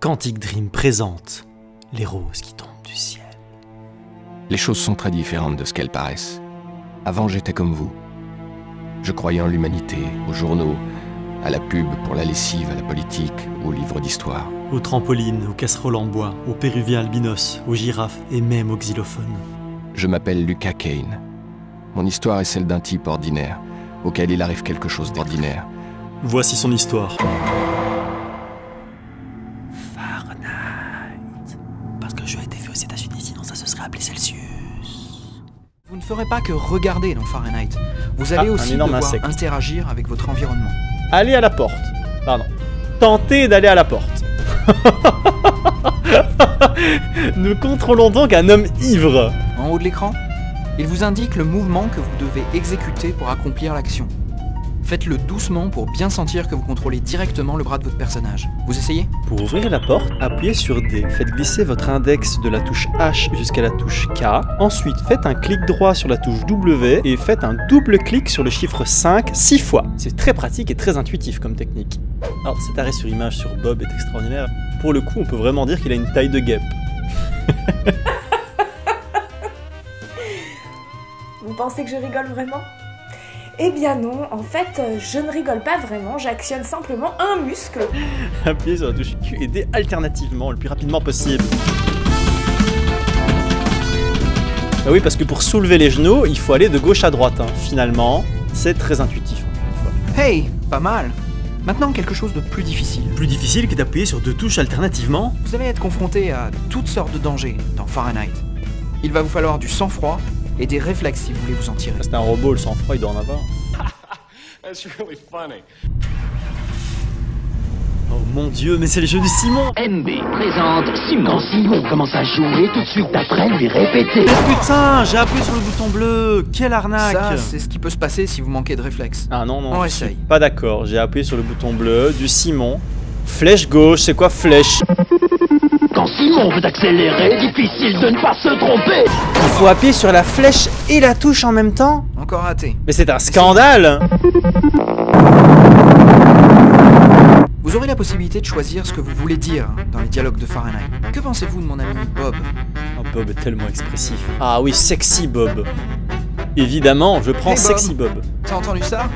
Quantic Dream présente les roses qui tombent du ciel. Les choses sont très différentes de ce qu'elles paraissent. Avant, j'étais comme vous. Je croyais en l'humanité, aux journaux, à la pub pour la lessive, à la politique, aux livres d'histoire. Aux trampolines, aux casseroles en bois, aux péruviens albinos, aux girafes et même aux xylophones. Je m'appelle Lucas Kane. Mon histoire est celle d'un type ordinaire, auquel il arrive quelque chose d'ordinaire. Voici son histoire. Fahrenheit. Parce que le jeu a été fait aux États-Unis, sinon ça se serait appelé Celsius. Vous ne ferez pas que regarder dans Fahrenheit. Vous allez aussi devoir interagir avec votre environnement. Allez à la porte. Pardon. Tentez d'aller à la porte. Nous contrôlons donc un homme ivre. En haut de l'écran, il vous indique le mouvement que vous devez exécuter pour accomplir l'action. Faites-le doucement pour bien sentir que vous contrôlez directement le bras de votre personnage. Vous essayez? Pour ouvrir la porte, appuyez sur D. Faites glisser votre index de la touche H jusqu'à la touche K. Ensuite, faites un clic droit sur la touche W et faites un double clic sur le chiffre 5 6 fois. C'est très pratique et très intuitif comme technique. Alors, cet arrêt sur image sur Bob est extraordinaire. Pour le coup, on peut vraiment dire qu'il a une taille de guêpe. Vous pensez que je rigole vraiment? Eh bien non, en fait, je ne rigole pas vraiment, j'actionne simplement un muscle. Appuyez sur la touche Q et D alternativement, le plus rapidement possible. Bah oui, parce que pour soulever les genoux, il faut aller de gauche à droite. Hein. Finalement, c'est très intuitif. Hey, pas mal. Maintenant, quelque chose de plus difficile. Plus difficile que d'appuyer sur deux touches alternativement. Vous allez être confronté à toutes sortes de dangers dans Fahrenheit. Il va vous falloir du sang-froid et des réflexes si vous voulez vous en tirer. C'est un robot, le sang-froid, il doit en avoir. That's really funny. Oh mon dieu, mais c'est le jeu du Simon. MB présente Simon. Quand Simon commence à jouer, tout de suite après lui répéter. Mais putain, j'ai appuyé sur le bouton bleu. Quelle arnaque. Ça, c'est ce qui peut se passer si vous manquez de réflexes. Ah non, non, On je essaye. suis pas d'accord. J'ai appuyé sur le bouton bleu du Simon. Flèche gauche, c'est quoi flèche? Quand Simon veut accélérer, difficile de ne pas se tromper. Il faut appuyer sur la flèche et la touche en même temps? Encore raté. Mais c'est un scandale! Vous aurez la possibilité de choisir ce que vous voulez dire dans les dialogues de Fahrenheit. Que pensez-vous de mon ami Bob? Oh, Bob est tellement expressif. Ah oui, sexy Bob. Évidemment, je prends Hey, Bob. sexy Bob. T'as entendu ça?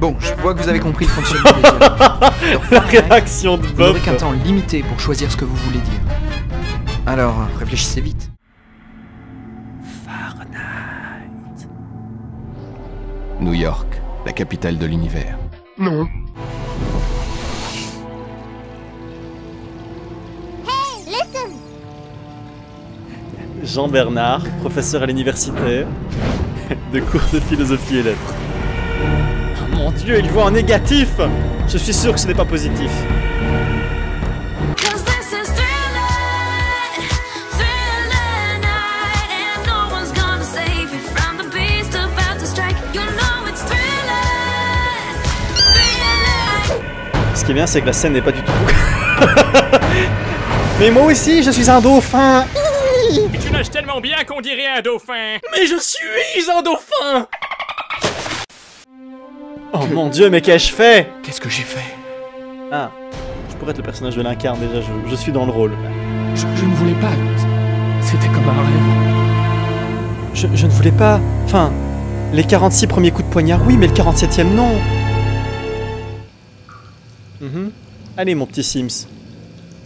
Bon, je vois que vous avez compris le fonctionnement des dialogues. Dans La Fahrenheit, réaction de vous Bob. n'aurez qu'un temps limité pour choisir ce que vous voulez dire. Alors, réfléchissez vite. Fahrenheit. New York, la capitale de l'univers. Non. Jean-Bernard, professeur à l'université, de cours de philosophie et lettres. Oh mon dieu, il voit en négatif! Je suis sûr que ce n'est pas positif. Ce qui est bien, c'est que la scène n'est pas du tout... Mais moi aussi, je suis un dauphin! Et tu nages tellement bien qu'on dirait un dauphin. Mais je suis un dauphin! Oh mon dieu, mais qu'ai-je fait? Qu'est-ce que j'ai fait? Ah, je pourrais être le personnage de l'incarne déjà, je suis dans le rôle. Je ne voulais pas. C'était comme un rêve. Je ne voulais pas... Enfin, les 46 premiers coups de poignard, oui, mais le 47e, non. Allez, mon petit Sims.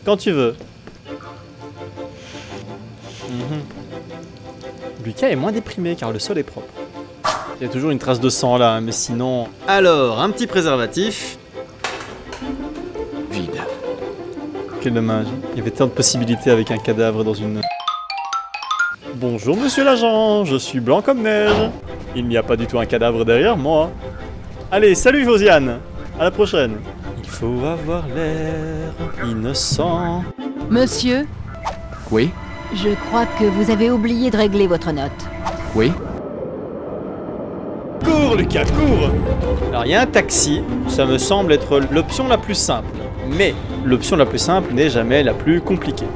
Quand tu veux. Lucas est moins déprimé car le sol est propre. Il y a toujours une trace de sang là, mais sinon... Alors, un petit préservatif. Vide. Quel dommage. Il y avait tant de possibilités avec un cadavre dans une... Bonjour monsieur l'agent, je suis blanc comme neige. Il n'y a pas du tout un cadavre derrière moi. Allez, salut Josiane. À la prochaine. Il faut avoir l'air innocent. Monsieur, Oui? je crois que vous avez oublié de régler votre note. Oui? Cours Lucas, cours! Alors il y a un taxi, ça me semble être l'option la plus simple. Mais l'option la plus simple n'est jamais la plus compliquée.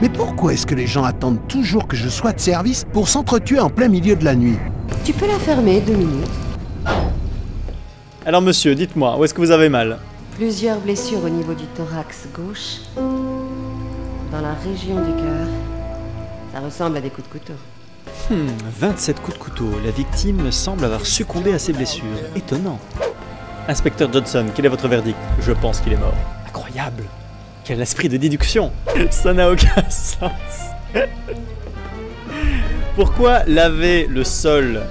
Mais pourquoi est-ce que les gens attendent toujours que je sois de service pour s'entretuer en plein milieu de la nuit? Tu peux la fermer 2 minutes. Alors monsieur, dites-moi, où est-ce que vous avez mal? Plusieurs blessures au niveau du thorax gauche, dans la région du cœur. Ça ressemble à des coups de couteau. 27 coups de couteau. La victime semble avoir succombé à ses blessures. Étonnant. Inspecteur Johnson, quel est votre verdict? Je pense qu'il est mort. Incroyable. Quel esprit de déduction. Ça n'a aucun sens. Pourquoi laver le sol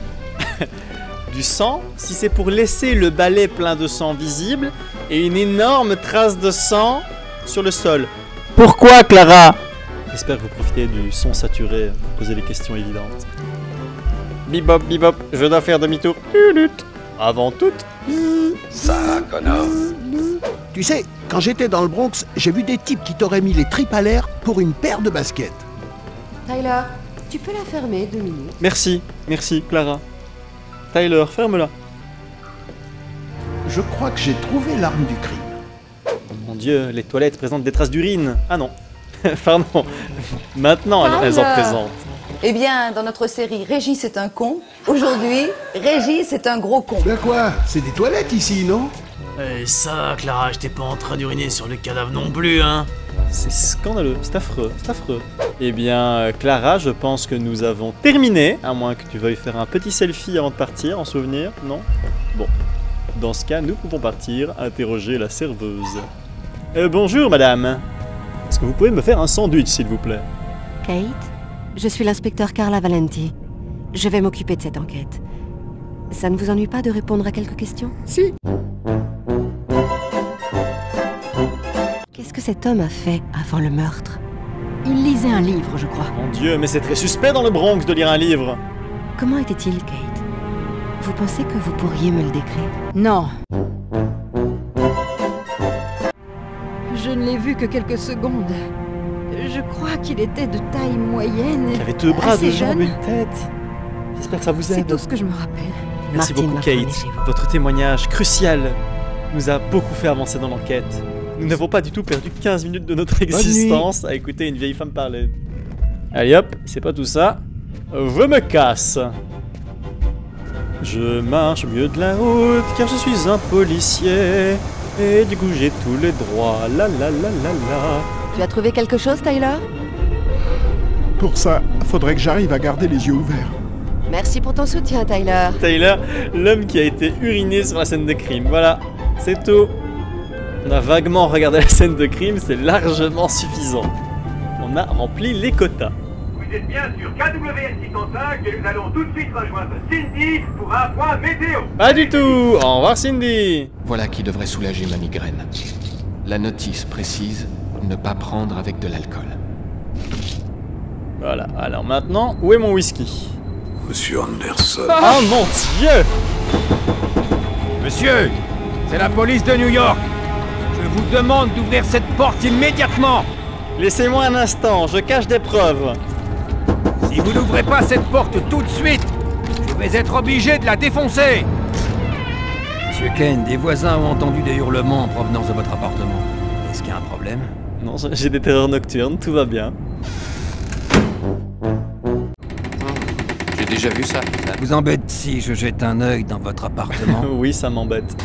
du sang si c'est pour laisser le balai plein de sang visible et une énorme trace de sang sur le sol? Pourquoi, Clara? J'espère que vous profitez du son saturé pour poser les questions évidentes. Bebop, bebop, je dois faire demi-tour. Avant tout. Ça, connard. Tu sais, quand j'étais dans le Bronx, j'ai vu des types qui t'auraient mis les tripes à l'air pour une paire de baskets. Tyler, tu peux la fermer 2 minutes? Merci, merci, Clara. Tyler, ferme-la. Je crois que j'ai trouvé l'arme du crime. Mon Dieu, les toilettes présentent des traces d'urine. Ah non. Pardon. Maintenant, elles en présentent. Eh bien, dans notre série Régis est un con, aujourd'hui, Régis est un gros con. Ben quoi? C'est des toilettes ici, non? Ça, Clara, j'étais pas en train d'uriner sur le cadavre non plus, hein. C'est scandaleux, c'est affreux, c'est affreux. Eh bien, Clara, je pense que nous avons terminé, à moins que tu veuilles faire un petit selfie avant de partir, en souvenir, non? Bon, dans ce cas, nous pouvons partir interroger la serveuse. Bonjour, madame. Est-ce que vous pouvez me faire un sandwich, s'il vous plaît? Kate, je suis l'inspecteur Carla Valenti. Je vais m'occuper de cette enquête. Ça ne vous ennuie pas de répondre à quelques questions? Si. Qu'est-ce que cet homme a fait avant le meurtre? Il lisait un livre, je crois. Mon Dieu, mais c'est très suspect dans le Bronx de lire un livre. Comment était-il, Kate? Vous pensez que vous pourriez me le décrire? Non. Je ne l'ai vu que quelques secondes. Je crois qu'il était de taille moyenne. Il avait 2 bras, 2 jambes, jeune. une tête. J'espère que ça vous aide. C'est tout ce que je me rappelle. Merci Martine beaucoup, m'a Kate. promis chez vous. Votre témoignage crucial nous a beaucoup fait avancer dans l'enquête. Nous n'avons pas du tout perdu 15 minutes de notre existence à écouter une vieille femme parler. Allez hop, c'est pas tout ça. Je me casse. Je marche au milieu de la route car je suis un policier. Et du coup j'ai tous les droits. La la la la la. Tu as trouvé quelque chose, Tyler? Pour ça, faudrait que j'arrive à garder les yeux ouverts. Merci pour ton soutien, Tyler. Tyler, l'homme qui a été uriné sur la scène de crime. Voilà, c'est tout. On a vaguement regardé la scène de crime, c'est largement suffisant. On a rempli les quotas. Vous êtes bien sur KWS 605 et nous allons tout de suite rejoindre Cindy pour un point météo. Pas du tout. Au revoir, Cindy. Voilà qui devrait soulager ma migraine. La notice précise, ne pas prendre avec de l'alcool. Voilà, alors maintenant, où est mon whisky? Monsieur Anderson. Oh mon Dieu! Monsieur, c'est la police de New York. Je vous demande d'ouvrir cette porte immédiatement. Laissez-moi un instant, je cache des preuves. Si vous n'ouvrez pas cette porte tout de suite, je vais être obligé de la défoncer. Monsieur Kane, des voisins ont entendu des hurlements en provenance de votre appartement. Est-ce qu'il y a un problème? Non, j'ai des terreurs nocturnes, tout va bien. J'ai déjà vu ça. Ça vous embête si je jette un œil dans votre appartement? Oui, ça m'embête.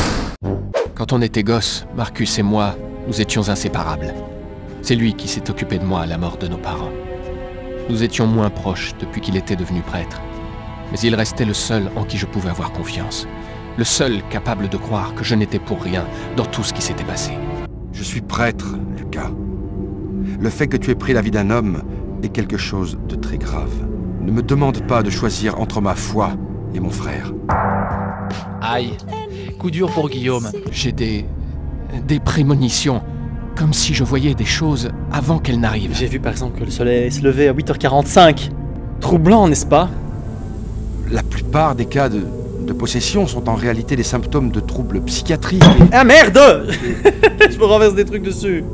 Quand on était gosses, Marcus et moi, nous étions inséparables. C'est lui qui s'est occupé de moi à la mort de nos parents. Nous étions moins proches depuis qu'il était devenu prêtre. Mais il restait le seul en qui je pouvais avoir confiance. Le seul capable de croire que je n'étais pour rien dans tout ce qui s'était passé. Je suis prêtre, Lucas. Le fait que tu aies pris la vie d'un homme est quelque chose de très grave. Ne me demande pas de choisir entre ma foi et mon frère. Aïe, coup dur pour Guillaume. J'ai des prémonitions, comme si je voyais des choses avant qu'elles n'arrivent. J'ai vu par exemple que le soleil se levait à 8h45. Troublant, n'est-ce pas? La plupart des cas de possession sont en réalité des symptômes de troubles psychiatriques. Ah merde! Je me renverse des trucs dessus.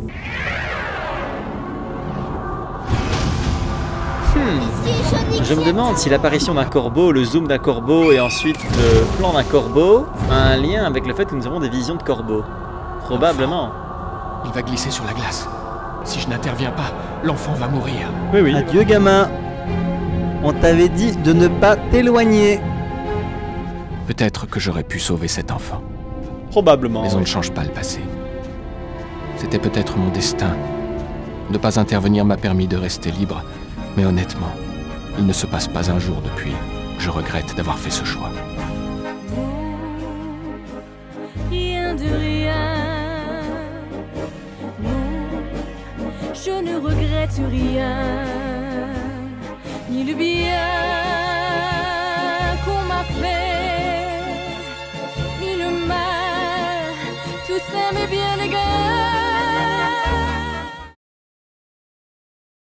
Je me demande si l'apparition d'un corbeau, le zoom d'un corbeau et ensuite le plan d'un corbeau a un lien avec le fait que nous avons des visions de corbeaux. Probablement. Il va glisser sur la glace. Si je n'interviens pas, l'enfant va mourir. Oui, oui. Adieu, gamin. On t'avait dit de ne pas t'éloigner. Peut-être que j'aurais pu sauver cet enfant. Probablement. Mais on ne change pas le passé. C'était peut-être mon destin. Ne pas intervenir m'a permis de rester libre, mais honnêtement, il ne se passe pas un jour depuis. Je regrette d'avoir fait ce choix. Rien de rien. Non, je ne regrette rien. Ni le bien qu'on m'a fait, ni le mal. Tout ça m'est bien égal.